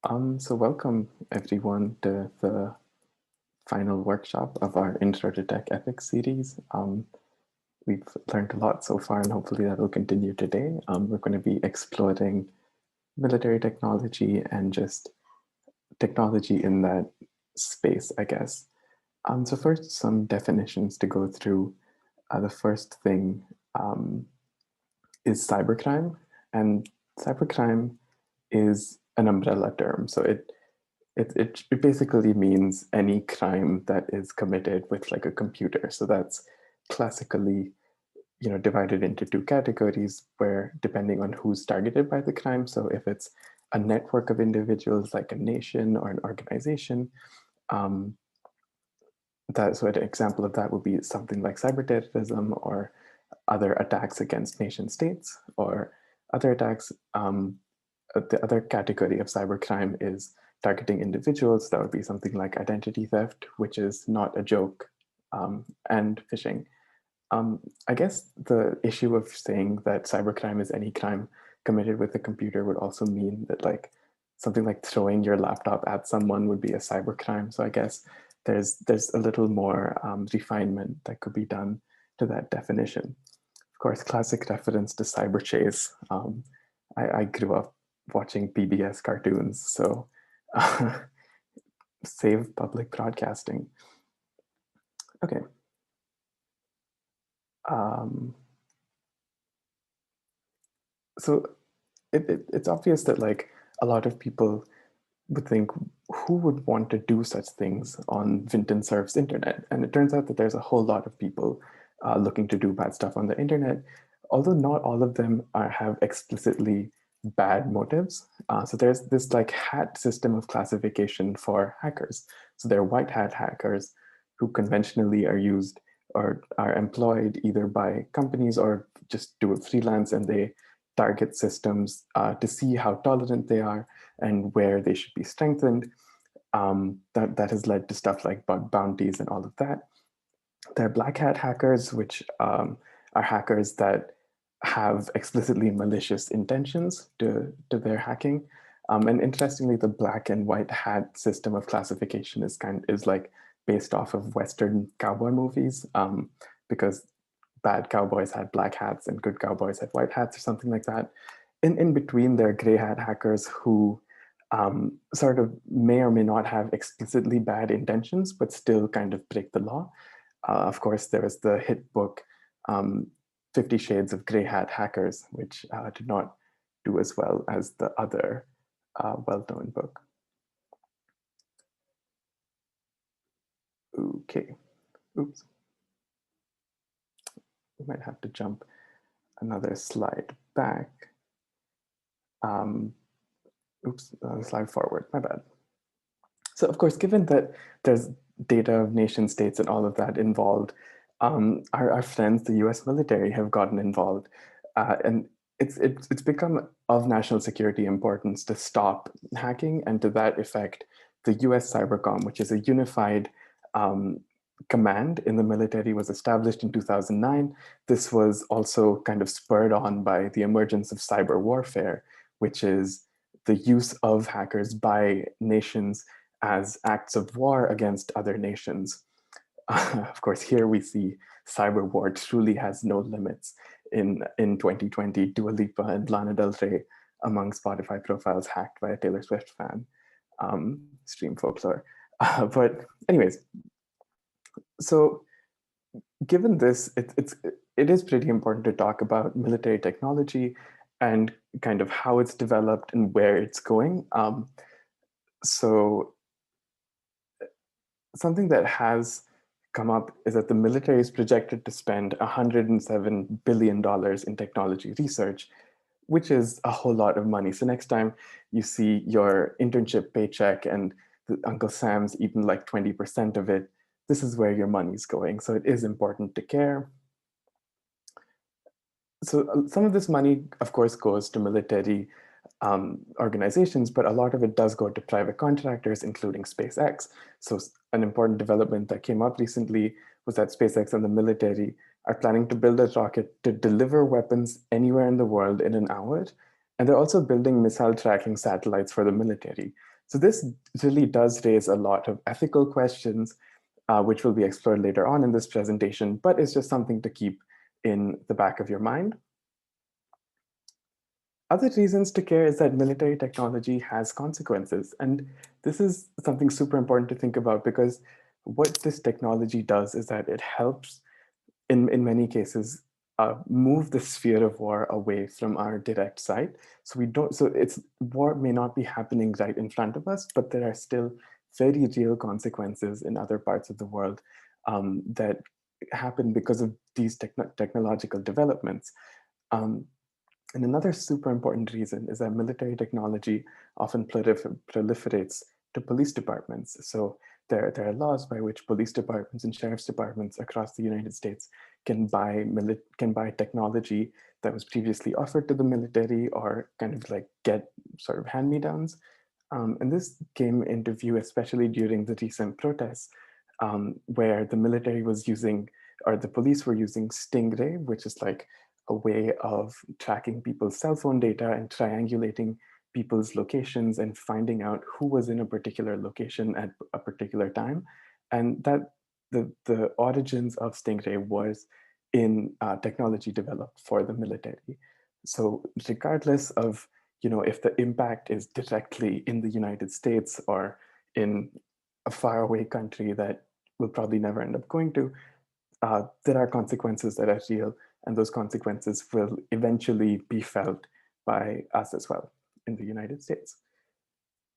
So welcome everyone to the final workshop of our Intro to Tech Ethics series. We've learned a lot so far and hopefully that will continue today. We're going to be exploring military technology and just technology in that space, I guess. So first, some definitions to go through. The first thing is cybercrime, and cybercrime is an umbrella term. So it basically means any crime that is committed with like a computer. So that's classically, divided into two categories where depending on who's targeted by the crime. So if it's a network of individuals like a nation or an organization, um, so an example of that would be something like cyberterrorism or other attacks against nation states or other attacks. The other category of cybercrime is targeting individuals. That would be something like identity theft, which is not a joke, and phishing. I guess the issue of saying that cybercrime is any crime committed with a computer would also mean that like something like throwing your laptop at someone would be a cybercrime. So I guess there's a little more refinement that could be done to that definition. Of course, classic reference to cyber chase. I grew up watching PBS cartoons, so save public broadcasting. Okay. So it's obvious that like a lot of people would think, who would want to do such things on Vinton Cerf's internet? And it turns out that there's a whole lot of people looking to do bad stuff on the internet, although not all of them have explicitly bad motives. So there's this like hat system of classification for hackers. So there are white hat hackers who conventionally are used or are employed either by companies or just do it freelance, and they target systems to see how tolerant they are and where they should be strengthened. That has led to stuff like bug bounties and all of that. There are black hat hackers, which are hackers that have explicitly malicious intentions to their hacking. And interestingly, the black and white hat system of classification is like based off of Western cowboy movies, because bad cowboys had black hats and good cowboys had white hats or something like that. In between, there are gray hat hackers who sort of may or may not have explicitly bad intentions, but still kind of break the law. Of course, there was the hit book, 50 Shades of Grey Hat Hackers, which did not do as well as the other well-known book. Okay, oops. We might have to jump another slide back. Oops, slide forward, my bad. So of course, given that there's data of nation states and all of that involved, our friends, the US military, have gotten involved. And it's become of national security importance to stop hacking. And to that effect, the US Cybercom, which is a unified command in the military, was established in 2009. This was also kind of spurred on by the emergence of cyber warfare, which is the use of hackers by nations as acts of war against other nations. Of course, here we see cyber war truly has no limits. In 2020, Dua Lipa and Lana Del Rey among Spotify profiles hacked by a Taylor Swift fan. Stream folklore. But anyways, so given this, it is pretty important to talk about military technology and kind of how it's developed and where it's going. So something that has come up is that the military is projected to spend $107 billion in technology research, which is a whole lot of money. So next time you see your internship paycheck and Uncle Sam's eaten like 20% of it, this is where your money's going. So it is important to care. So some of this money, of course, goes to military organizations, but a lot of it does go to private contractors, including SpaceX. So an important development that came up recently was that SpaceX and the military are planning to build a rocket to deliver weapons anywhere in the world in an hour. And they're also building missile tracking satellites for the military. So this really does raise a lot of ethical questions, which will be explored later on in this presentation, but it's just something to keep in the back of your mind. Other reasons to care is that military technology has consequences. And this is something super important to think about, because what this technology does is that it helps, in many cases, move the sphere of war away from our direct sight. So it's war may not be happening right in front of us, but there are still very real consequences in other parts of the world that happen because of these technological developments. Um, and another super important reason is that military technology often proliferates to police departments. So there are laws by which police departments and sheriff's departments across the United States can buy technology that was previously offered to the military, or kind of like get sort of hand-me-downs. And this came into view especially during the recent protests, where the military was using, or the police were using Stingray, which is like a way of tracking people's cell phone data and triangulating people's locations and finding out who was in a particular location at a particular time. And that the origins of Stingray was in technology developed for the military. So regardless of, if the impact is directly in the United States or in a faraway country that we'll probably never end up going to, there are consequences that are real, and those consequences will eventually be felt by us as well in the United States.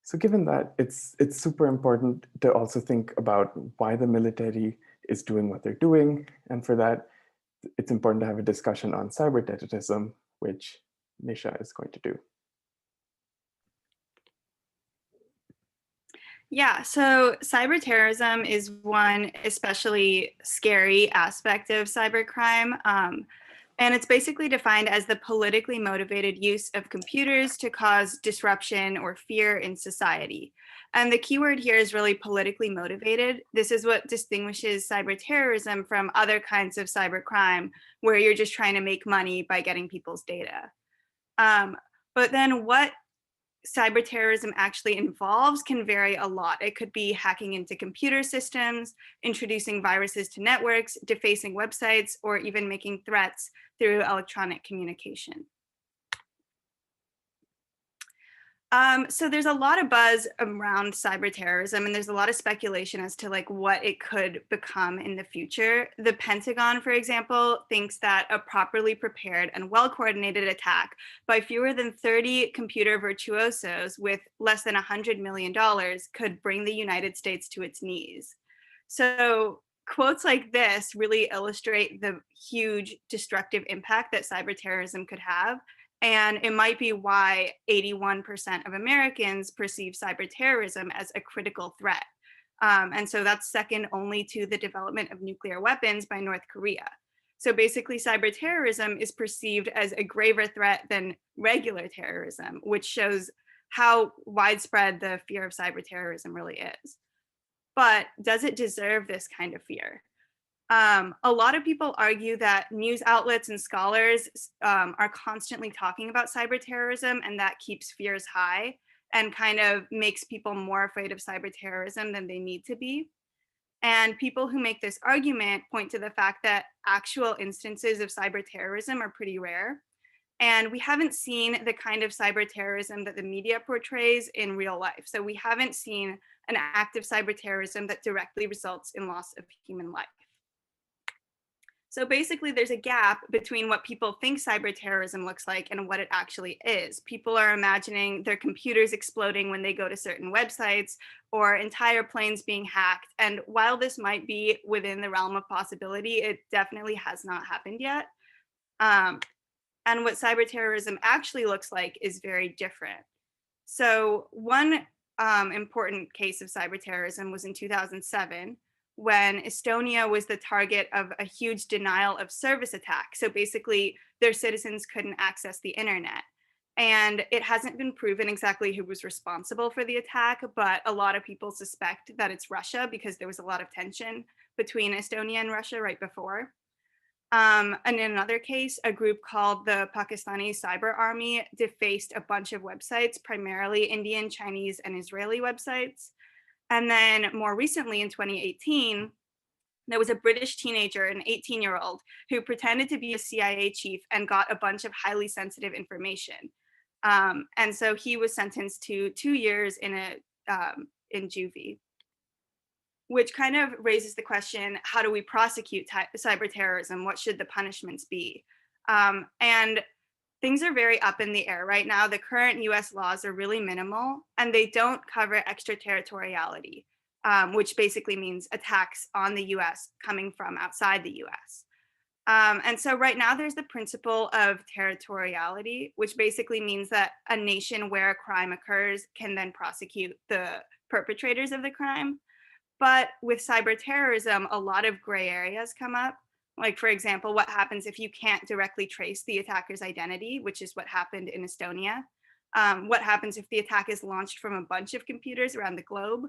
So given that, it's super important to also think about why the military is doing what they're doing. And for that, it's important to have a discussion on cyberterrorism, which Nisha is going to do. Yeah, so cyberterrorism is one especially scary aspect of cybercrime. And it's basically defined as the politically motivated use of computers to cause disruption or fear in society. And the keyword here is really politically motivated. This is what distinguishes cyberterrorism from other kinds of cybercrime, where you're just trying to make money by getting people's data. But then what cyberterrorism actually involves can vary a lot. It could be hacking into computer systems, introducing viruses to networks, defacing websites, or even making threats through electronic communication. So there's a lot of buzz around cyberterrorism, and there's a lot of speculation as to like what it could become in the future. The Pentagon, for example, thinks that a properly prepared and well-coordinated attack by fewer than 30 computer virtuosos with less than $100 million could bring the United States to its knees. So quotes like this really illustrate the huge destructive impact that cyberterrorism could have. And it might be why 81% of Americans perceive cyberterrorism as a critical threat. And so that's second only to the development of nuclear weapons by North Korea. So basically, cyberterrorism is perceived as a graver threat than regular terrorism, which shows how widespread the fear of cyberterrorism really is. But does it deserve this kind of fear? A lot of people argue that news outlets and scholars are constantly talking about cyberterrorism, and that keeps fears high and kind of makes people more afraid of cyberterrorism than they need to be. And people who make this argument point to the fact that actual instances of cyberterrorism are pretty rare. And we haven't seen the kind of cyberterrorism that the media portrays in real life. So we haven't seen an act of cyberterrorism that directly results in loss of human life. So basically, there's a gap between what people think cyberterrorism looks like and what it actually is. People are imagining their computers exploding when they go to certain websites, or entire planes being hacked. And while this might be within the realm of possibility, it definitely has not happened yet. And what cyberterrorism actually looks like is very different. So one important case of cyberterrorism was in 2007, when Estonia was the target of a huge denial of service attack. So basically, their citizens couldn't access the internet. And it hasn't been proven exactly who was responsible for the attack, but a lot of people suspect that it's Russia because there was a lot of tension between Estonia and Russia right before. And in another case, a group called the Pakistani Cyber Army defaced a bunch of websites, primarily Indian, Chinese, and Israeli websites. And then more recently in 2018, there was a British teenager, an 18-year-old, who pretended to be a CIA chief and got a bunch of highly sensitive information. And so he was sentenced to 2 years in juvie, which kind of raises the question: how do we prosecute cyber terrorism? What should the punishments be? And things are very up in the air right now. The current US laws are really minimal, and they don't cover extraterritoriality, which basically means attacks on the US coming from outside the US. And so right now there's the principle of territoriality, which basically means that a nation where a crime occurs can then prosecute the perpetrators of the crime. But with cyber terrorism, a lot of gray areas come up. Like, for example, what happens if you can't directly trace the attacker's identity, which is what happened in Estonia? What happens if the attack is launched from a bunch of computers around the globe?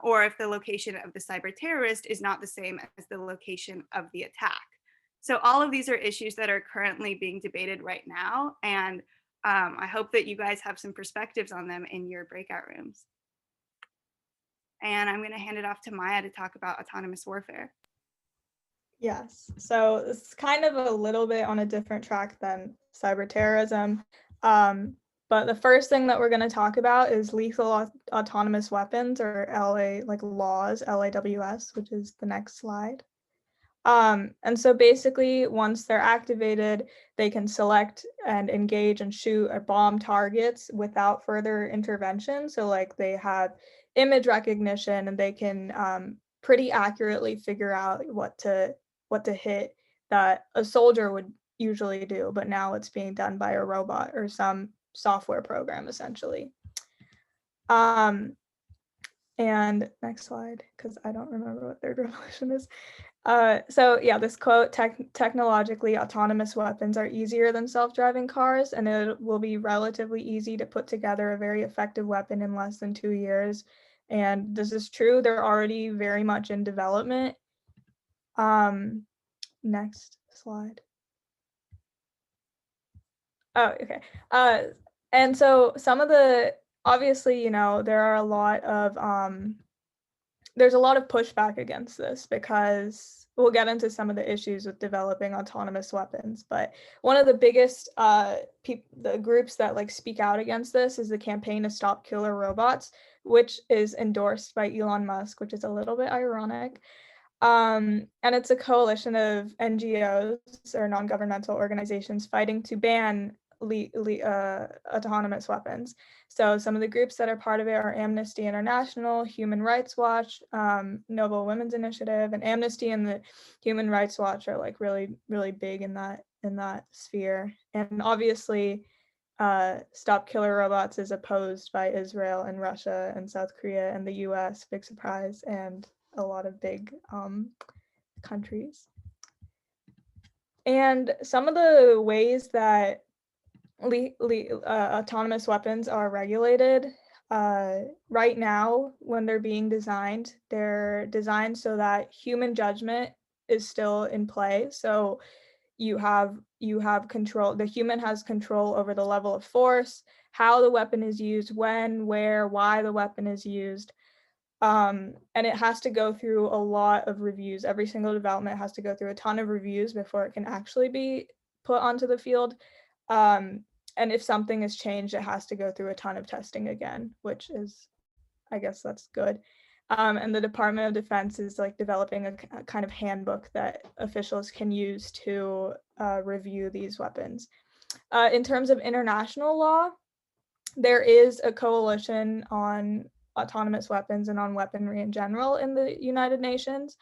Or if the location of the cyber terrorist is not the same as the location of the attack? So all of these are issues that are currently being debated right now. And I hope that you guys have some perspectives on them in your breakout rooms. And I'm going to hand it off to Maya to talk about autonomous warfare. Yes, so it's kind of a little bit on a different track than cyber terrorism. But the first thing that we're going to talk about is lethal autonomous weapons, or LA, like laws, LAWS, which is the next slide. And so basically, once they're activated, they can select and engage and shoot or bomb targets without further intervention. So like they have image recognition, and they can pretty accurately figure out what to hit that a soldier would usually do, but now it's being done by a robot or some software program essentially. And next slide, because I don't remember what third revolution is. So yeah, this quote, technologically autonomous weapons are easier than self-driving cars, and it will be relatively easy to put together a very effective weapon in less than 2 years. And this is true, they're already very much in development. Next slide. Oh, okay. And so some of the, obviously, there are a lot of, there's a lot of pushback against this, because we'll get into some of the issues with developing autonomous weapons. But one of the biggest the groups that like speak out against this is the Campaign to Stop Killer Robots, which is endorsed by Elon Musk, which is a little bit ironic. And it's a coalition of NGOs, or non-governmental organizations, fighting to ban autonomous weapons. So some of the groups that are part of it are Amnesty International, Human Rights Watch, Noble Women's Initiative, and Amnesty and the Human Rights Watch are like really, really big in that sphere. And obviously, Stop Killer Robots is opposed by Israel and Russia and South Korea and the US, big surprise, and a lot of big countries. And some of the ways that autonomous weapons are regulated right now, when they're being designed, they're designed so that human judgment is still in play. So you have control, the human has control over the level of force, how the weapon is used, when, where, why the weapon is used. And it has to go through a lot of reviews. Every single development has to go through a ton of reviews before it can actually be put onto the field. And if something is changed, it has to go through a ton of testing again, which is, I guess that's good. And the Department of Defense is like developing a kind of handbook that officials can use to review these weapons. In terms of international law, there is a coalition on autonomous weapons and on weaponry in general in the United Nations.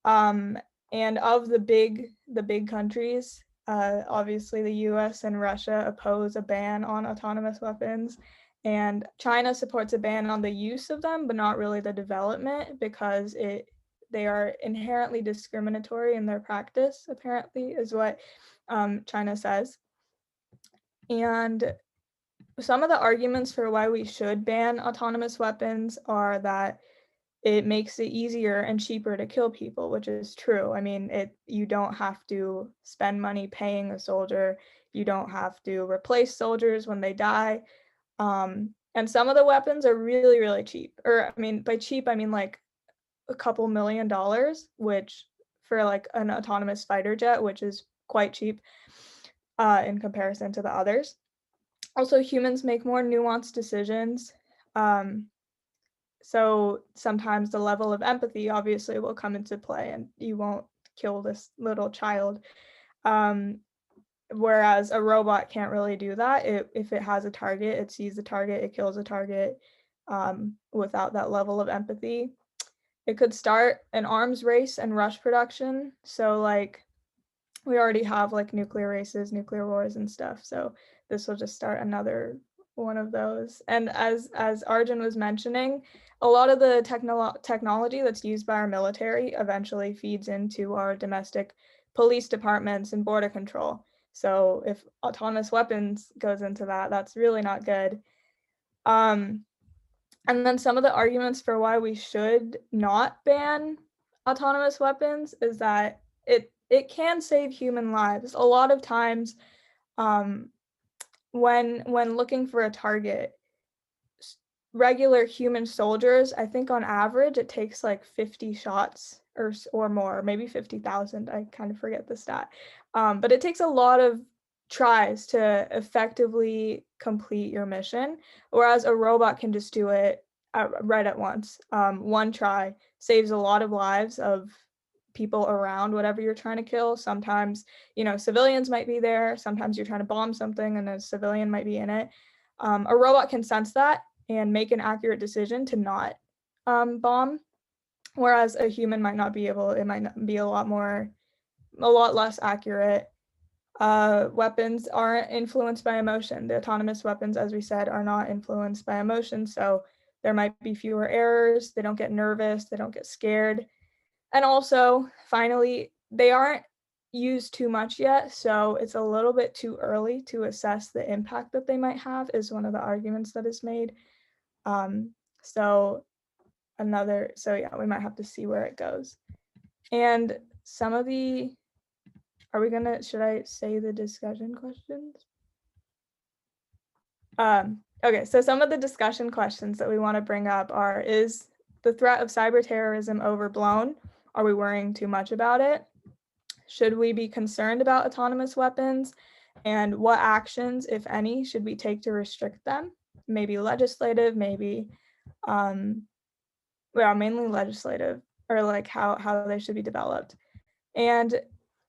And of the big countries, obviously the US and Russia oppose a ban on autonomous weapons, and China supports a ban on the use of them, but not really the development, because they are inherently discriminatory in their practice, apparently, is what China says. And some of the arguments for why we should ban autonomous weapons are that it makes it easier and cheaper to kill people, which is true. I mean, you don't have to spend money paying a soldier. You don't have to replace soldiers when they die. And some of the weapons are really, really cheap. Or I mean, by cheap, I mean like a couple $1,000,000, which for like an autonomous fighter jet, which is quite cheap in comparison to the others. Also, humans make more nuanced decisions. So sometimes the level of empathy obviously will come into play, and you won't kill this little child. Whereas a robot can't really do that. If it has a target, it sees the target, it kills a target without that level of empathy. It could start an arms race and rush production. So like we already have like nuclear races, nuclear wars and stuff. So this will just start another one of those. And as Arjun was mentioning, a lot of the technology that's used by our military eventually feeds into our domestic police departments and border control. So if autonomous weapons goes into that, that's really not good. And then some of the arguments for why we should not ban autonomous weapons is that it can save human lives. A lot of times, when looking for a target, regular human soldiers, I think on average it takes like 50 shots or more, maybe 50,000. I kind of forget the stat, but it takes a lot of tries to effectively complete your mission, whereas a robot can just do it right at once. One try saves a lot of lives of people around whatever you're trying to kill. Sometimes, civilians might be there. Sometimes you're trying to bomb something and a civilian might be in it. A robot can sense that and make an accurate decision to not bomb, whereas a human might not be able. It might not be a lot less accurate. Weapons aren't influenced by emotion. The autonomous weapons, as we said, are not influenced by emotion, so there might be fewer errors. They don't get nervous. They don't get scared. And also, finally, they aren't used too much yet, so it's a little bit too early to assess the impact that they might have, is one of the arguments that is made. So yeah, we might have to see where it goes. And some of the, should I say the discussion questions? Okay, so some of the discussion questions that we want to bring up are, is the threat of cyber terrorism overblown? Are we worrying too much about it? Should we be concerned about autonomous weapons? And what actions, if any, should we take to restrict them? Maybe legislative, maybe, mainly legislative, or like how they should be developed. And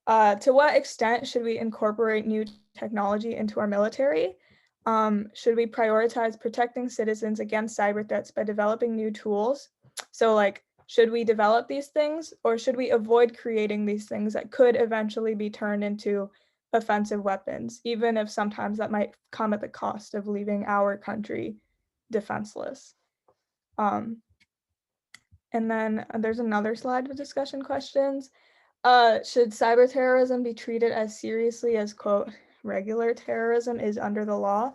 to what extent should we incorporate new technology into our military? Should we prioritize protecting citizens against cyber threats by developing new tools? So like, should we develop these things, or should we avoid creating these things that could eventually be turned into offensive weapons, even if sometimes that might come at the cost of leaving our country defenseless? And then there's another slide with discussion questions. Should cyber terrorism be treated as seriously as, quote, regular terrorism is under the law?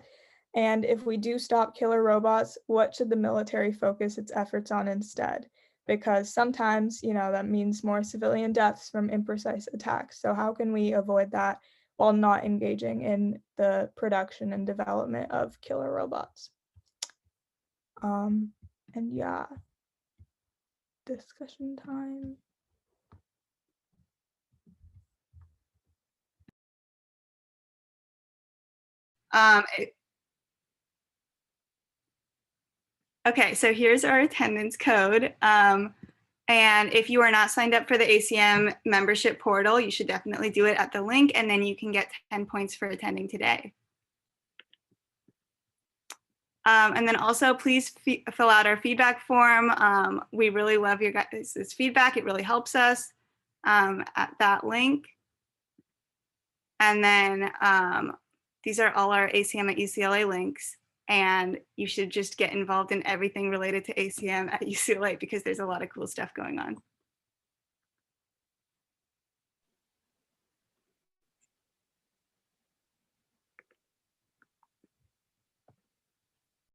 And if we do stop killer robots, what should the military focus its efforts on instead? Because sometimes, that means more civilian deaths from imprecise attacks. So how can we avoid that while not engaging in the production and development of killer robots? And yeah, discussion time. Okay, so here's our attendance code. And if you are not signed up for the ACM membership portal, you should definitely do it at the link, and then you can get 10 points for attending today. And then also please fill out our feedback form. We really love your guys' feedback. It really helps us at that link. And then these are all our ACM at UCLA links. And you should just get involved in everything related to ACM at UCLA because there's a lot of cool stuff going on.